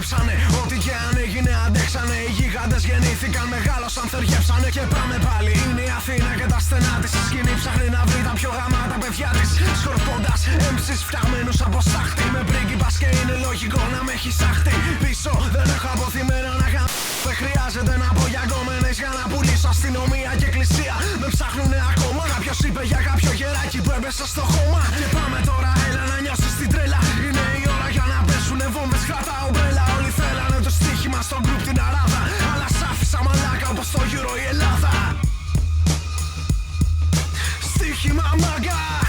δουλέψανε. Ό,τι και αν έγινε αντέξανε. Οι γίγαντες γεννήθηκαν, μεγάλωσαν, θεριέψανε. Και πάμε πάλι, είναι η Αθήνα και τα στενά της. Η σκηνή ψάχνει να βρει τα πιο γαμάτα παιδιά της. Σκορπώντας MCs φτιαγμένους από στάχτη. Με πρίγκιπας και είναι λογικό να με έχει σάχτη. Πίσω δεν έχω αποθυμένο να κάνω. Δεν χρειάζεται να πω για γκόμενες για να πουλήσω αστυνομία και εκκλησία. Με ψάχνουνε ακόμα. Κάποιος είπε για κάποιο γεράκι που έπεσε στο χώμα. Και πάμε τώρα, έλα να νιώσεις την τρέλα. Είναι η ώρα για να πέσουνε βόμβες, κράτα ομπρέλα. Όλοι θέλανε το στοίχημα στο γκρουπ την αράδα. Αλλά σ' άφησα μαλάκα όπως το Euro η Ελλάδα. Στοίχημα μάγκα.